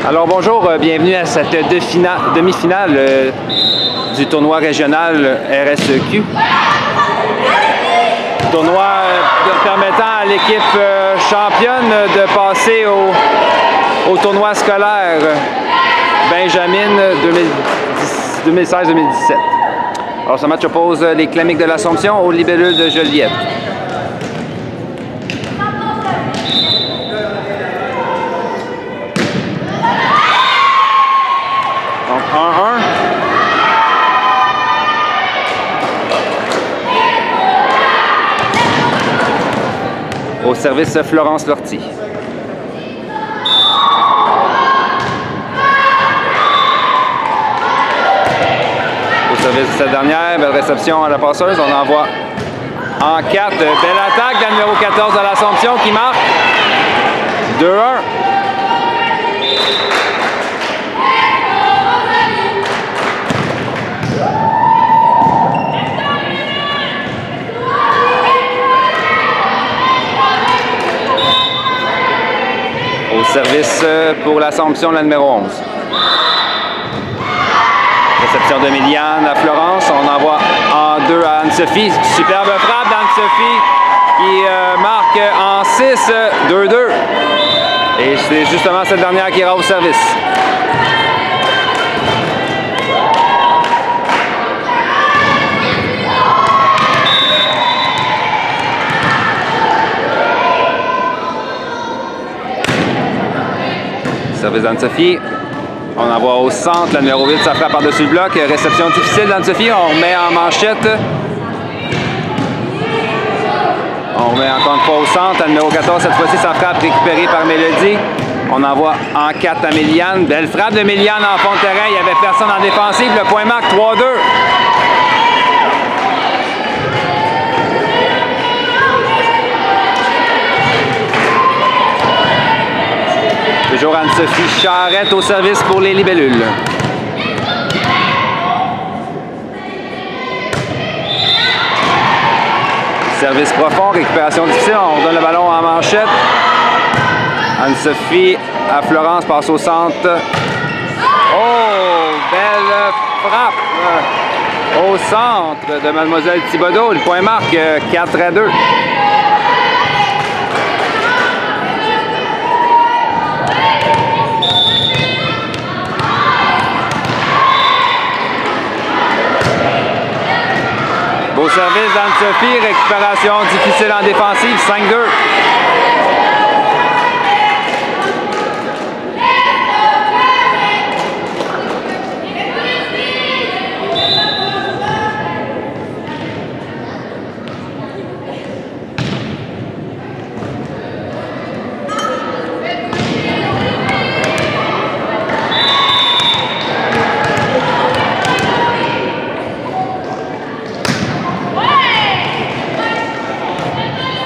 Alors bonjour, bienvenue à cette demi-finale du tournoi régional RSEQ. Tournoi permettant à l'équipe championne de passer au tournoi scolaire Benjamin 2016-2017. Alors ce match oppose les Clamiques de l'Assomption aux Libellules de Joliette. Donc 1-1. Au service Florence Lortie. Au service de cette dernière, belle réception à la passeuse. On envoie en 4. Belle attaque de la numéro 14 de l'Assomption qui marque 2-1. Au service pour l'Assomption, la numéro 11. Réception de Miliane à Florence. On envoie en 2 à Anne-Sophie. Superbe frappe d'Anne-Sophie qui marque en 6, 2-2. Et c'est justement cette dernière qui ira au service. Service d'Anne-Sophie. On envoie au centre, la numéro 8, ça frappe par-dessus le bloc. Réception difficile d'Anne-Sophie. On remet en manchette. On remet encore une fois au centre. La numéro 14, cette fois-ci, ça frappe récupérée par Mélodie. On envoie en 4 à Méliane. Belle frappe de Méliane en fond de terrain. Il n'y avait personne en défensive. Le point marque 3-2. Toujours Anne-Sophie Charette au service pour les Libellules. Service profond, récupération difficile. On donne le ballon en manchette. Anne-Sophie à Florence passe au centre. Oh, belle frappe au centre de Mademoiselle Thibodeau. Le point marque 4-2. Beau service d'Anne-Sophie, récupération difficile en défensive, 5-2.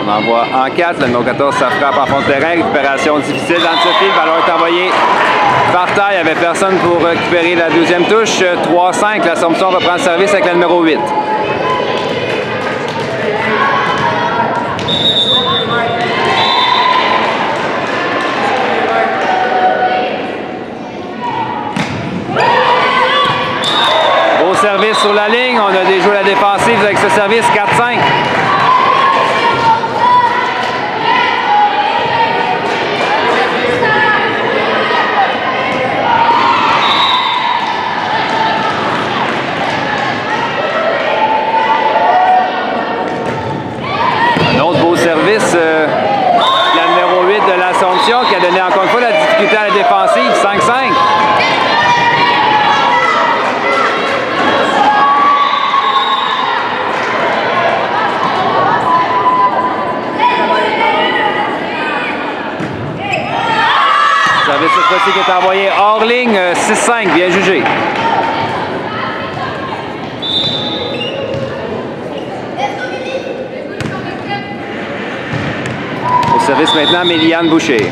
On envoie en 4, le numéro 14, ça frappe en fond de terrain, récupération difficile d'Anne-Sophie, le ballon est envoyé par terre, il n'y avait personne pour récupérer la deuxième touche, 3-5, l'Assomption reprend le service avec la numéro 8. Beau service sur la ligne, on a déjoué la défensive avec ce service 4-5. Service la numéro 8 de l'Assomption qui a donné encore une fois la difficulté à la défensive, 5-5. Service cette fois-ci qui est envoyé hors ligne, 6-5, bien jugé. Service maintenant, Méliane Boucher.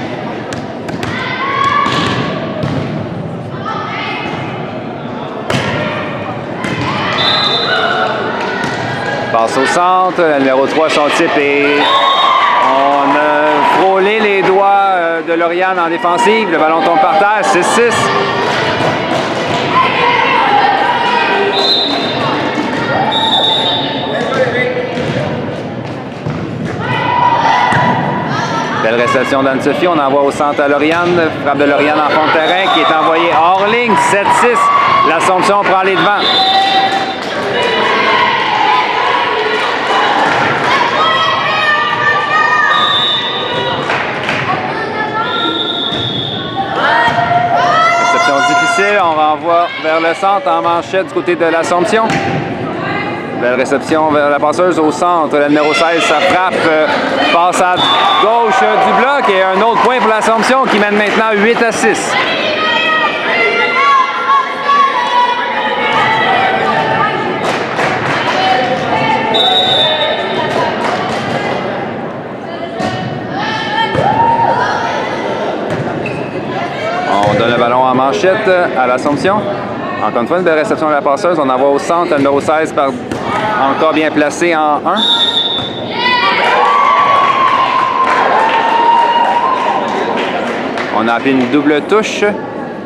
Passe au centre, le numéro 3, son type est... On a frôlé les doigts de Lauriane en défensive. Le ballon tombe par terre, 6-6. Belle réception d'Anne-Sophie. On envoie au centre à Lauriane. Frappe de Lauriane en fond de terrain qui est envoyée hors ligne. 7-6. L'Assomption prend les devants. Réception difficile. On renvoie vers le centre en manchette du côté de l'Assomption. Belle réception vers la passeuse au centre. La numéro 16, ça frappe. Passe à gauche du bloc et un autre point pour l'Assomption qui mène maintenant 8-6. On donne le ballon en manchette à l'Assomption. Encore une fois, une belle réception de la passeuse. On envoie au centre, le numéro 16 par encore bien placé en 1. On a appelé une double touche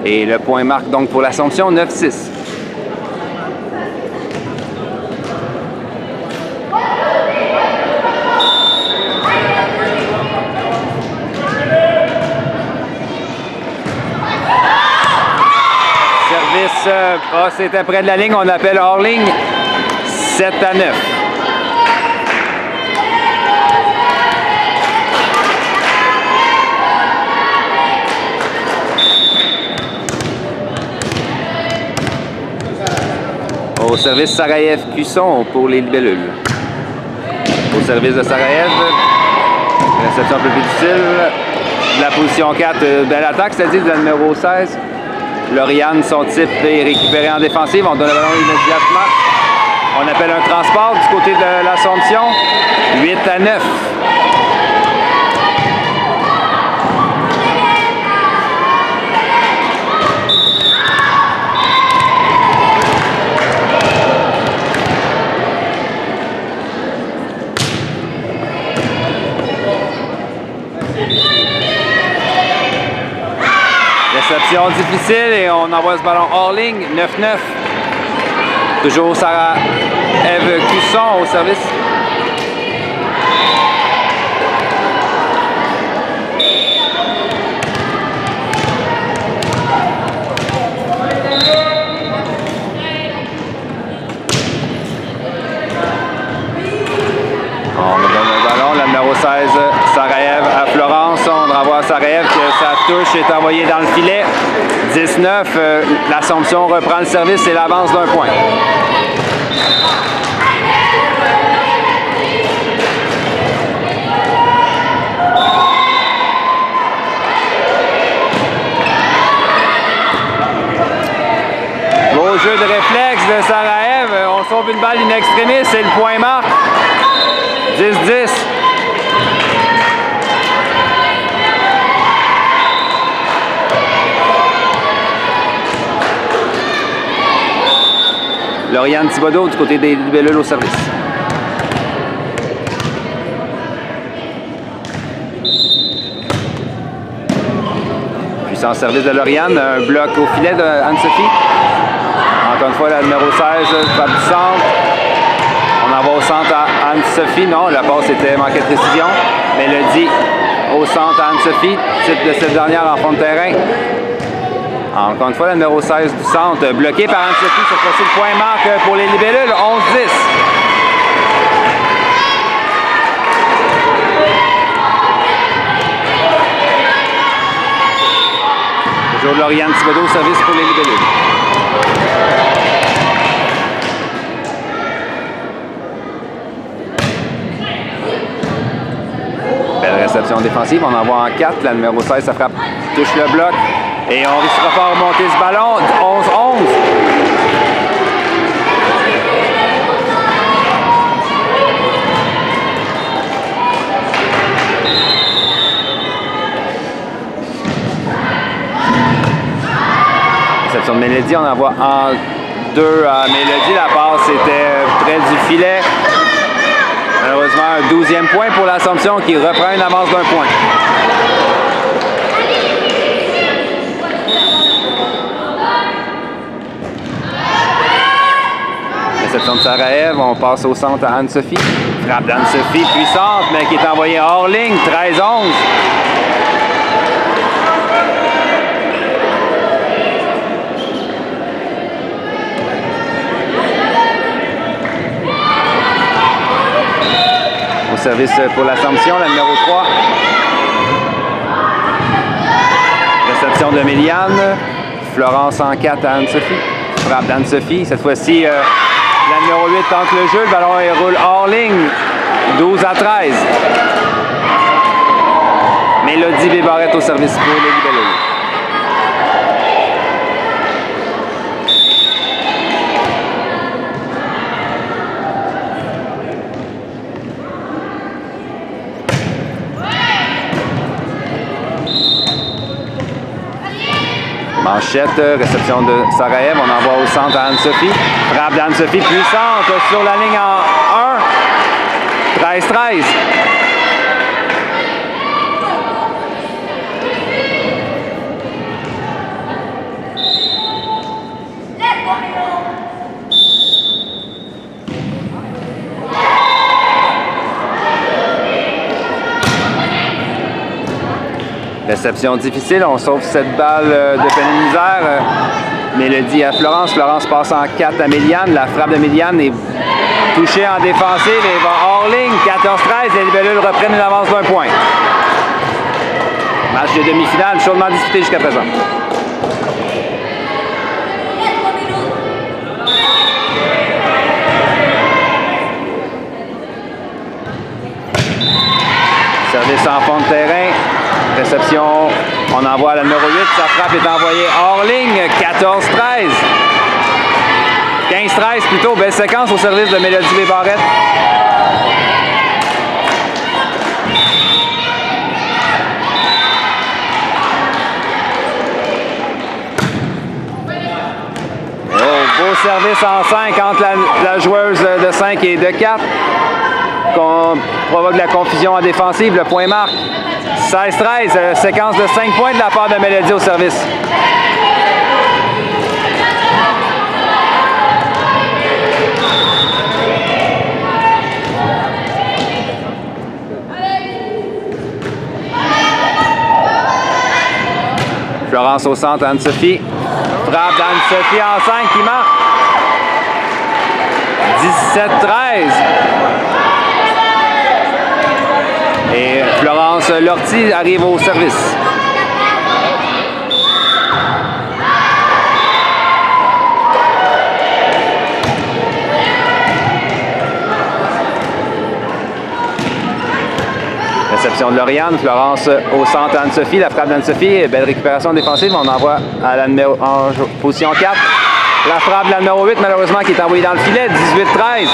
et le point marque donc pour l'Assomption 9-6. C'était près de la ligne, on appelle hors ligne, 7-9. Au service Sarajev-Cusson pour les libellules. Au service de Sarajev, réception un peu plus difficile. La position 4, belle attaque, c'est-à-dire de la numéro 16. Lauriane, son type est récupéré en défensive. On donne le ballon immédiatement. On appelle un transport du côté de l'Assomption. 8-9. Réception difficile et on envoie ce ballon hors ligne, 9-9. Toujours Sarajev Cusson au service. On donne le ballon, la numéro 16, Sarajev à Florence. On renvoie à Sarajev que sa touche est envoyée dans le filet. 19, l'Assomption reprend le service et l'avance d'un point. Beau jeu de réflexe de Sarajev. On sauve une balle in extremis, c'est le point marque. 10-10. Lauriane Thibodeau du côté des libellules au service. Puissant service de Lauriane, un bloc au filet de Anne-Sophie. Encore une fois, la numéro 16, frappe du centre. On envoie au centre à Anne-Sophie. Non, la passe était manquée de précision. Mais le dit au centre à Anne-Sophie, titre de cette dernière en fond de terrain. Encore une fois, la numéro 16 du centre, bloqué par Anne-Sophie. Cette fois-ci, le point marque pour les libellules, 11-10. Toujours Lauriane Thibodeau, service pour les libellules. Belle réception défensive, on envoie en 4. La numéro 16, ça frappe, touche le bloc. Et on ne réussira pas à remonter ce ballon. 11-11. Réception de Mélodie, on envoie en 2 à Mélodie. La passe était près du filet. Malheureusement, un 12e point pour l'Assomption qui reprend une avance d'un point. Réception de Sarajev, on passe au centre à Anne-Sophie. Frappe d'Anne-Sophie puissante, mais qui est envoyée hors ligne, 13-11. Au service pour l'Assomption, la numéro 3. Réception de Méliane. Florence en 4 à Anne-Sophie. Frappe d'Anne-Sophie. Cette fois-ci, la numéro 8 tente le jeu. Le ballon il roule hors ligne. 12-13. Mélodie Bébarrette au service pour les libellés. Manchette, réception de Sarajev, on envoie au centre à Anne-Sophie. Frappe d'Anne-Sophie puissante sur la ligne en 1. 13-13. Réception difficile, on sauve cette balle de peine et misère. Mélodie à Florence. Florence passe en 4 à Méliane. La frappe de Méliane est touchée en défensive et va hors ligne. 14-13. Les libellules reprennent une avance d'un point. Match de demi-finale chaudement disputé jusqu'à présent. Service en fond de terrain. Réception, on envoie à la numéro 8. Sa frappe est envoyée hors ligne. 14-13. 15-13 plutôt. Belle séquence au service de Mélodie Bébarrette. Oh, beau service en 5 entre la joueuse de 5 et de 4. Qu'on provoque de la confusion en défensive. Le point marque. 16-13, séquence de 5 points de la part de Mélodie au service. Florence au centre, Anne-Sophie. Frappe d'Anne-Sophie en 5 qui marque. 17-13. Et Florence Lortie arrive au service. Réception de Lauriane. Florence au centre, Anne-Sophie. La frappe d'Anne-Sophie. Belle récupération défensive. On envoie à la numéro, en position 4. La frappe de la numéro 8, malheureusement, qui est envoyée dans le filet. 18-13.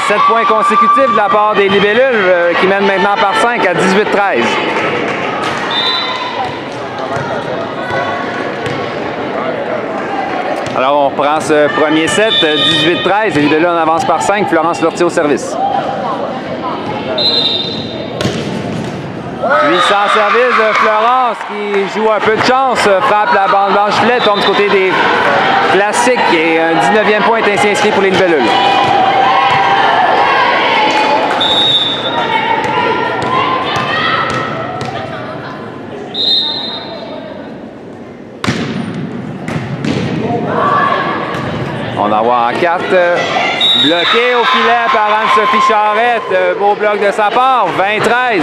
7 points consécutifs de la part des libellules qui mènent maintenant par 5 à 18-13. Alors on reprend ce premier set, 18-13. Les libellules en avance par 5. Florence Lortie au service. Puissant service de Florence qui joue un peu de chance, frappe la bande blanche filet, tombe du côté des classiques et un 19e point est ainsi inscrit pour les libellules. On envoie en 4. Bloqué au filet par Anne-Sophie Charette. Beau bloc de sa part. 20-13.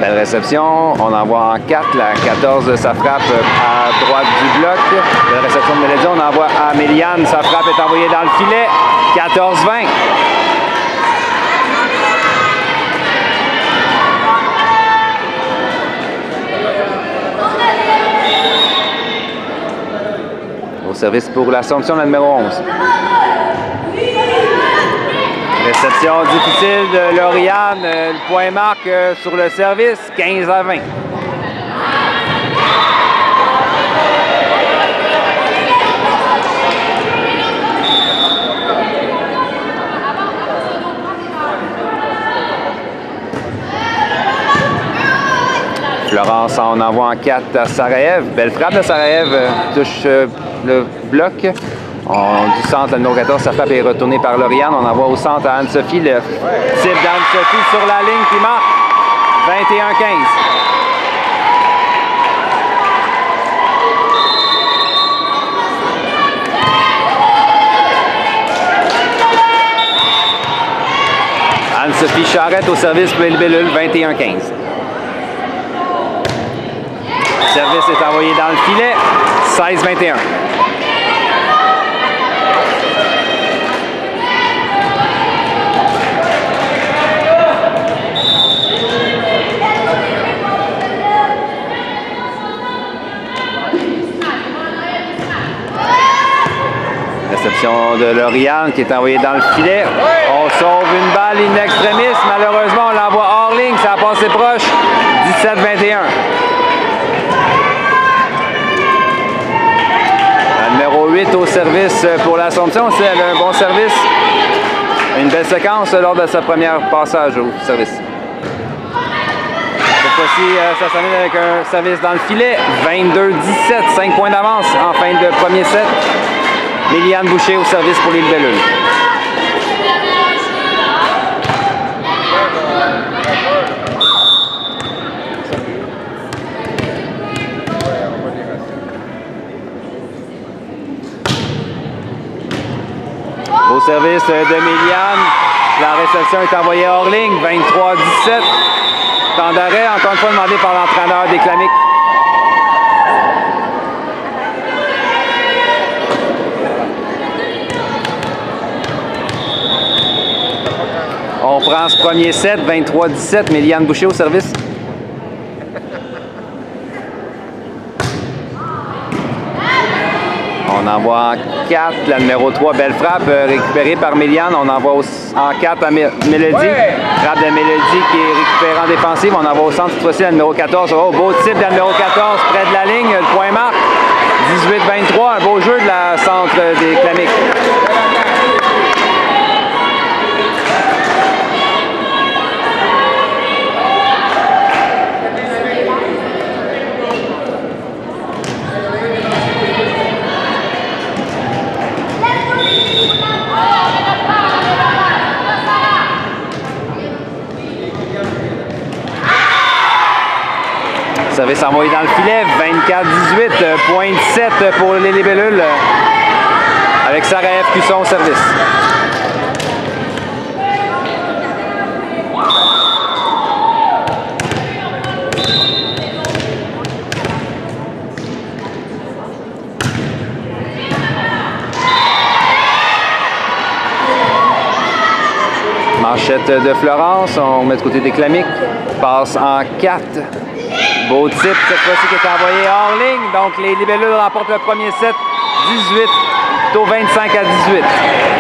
Belle réception, on envoie en 4, la 14 de sa frappe à droite du bloc. Belle réception de Mélodie, on envoie à Méliane, sa frappe est envoyée dans le filet, 14-20. Au service pour l'Assomption, la numéro 11. Réception difficile de Lauriane. Le point marque sur le service, 15-20. Florence en envoie en 4 à Sarajev. Belle frappe de Sarajev, touche le bloc. Du centre, le numéro 14, sa frappe est retournée par Lauriane. On envoie au centre à Anne-Sophie. Le type d'Anne-Sophie sur la ligne qui marque 21-15. Anne-Sophie Charette au service pour les libellules, 21-15. Le service est envoyé dans le filet, 16-21. Réception de Lauriane qui est envoyée dans le filet. On sauve une balle in extremis. Malheureusement, on l'envoie hors ligne. Ça a passé proche. 17-21. La numéro 8 au service pour l'Assomption. Elle a un bon service. Une belle séquence lors de sa première passage au service. Cette fois-ci, ça s'amène avec un service dans le filet. 22-17. 5 points d'avance en fin de premier set. Liliane Boucher au service pour les libellules. Au service de Méliane. La réception est envoyée hors ligne. 23-17. Temps d'arrêt, encore une fois demandé par l'entraîneur des Clamiques. On prend ce premier set, 23-17, Méliane Boucher au service. On envoie en 4, la numéro 3, belle frappe, récupérée par Méliane. On envoie en 4 à Mélodie. Frappe de Mélodie qui est récupérée en défensive. On envoie au centre, cette fois-ci, la numéro 14. Oh, beau type de la numéro 14, près de la ligne. Le point marque, 18-23. Un beau jeu de la centre des Clamiques. Service envoyé dans le filet, 24-18, point 17 pour les libellules, avec Sarajev Cusson au service. Manchette de Florence, on met de côté des Clamiques, passe en 4. Beau type, cette fois-ci qui est envoyé hors ligne. Donc, les libellules remportent le premier set, 18, plutôt 25-18.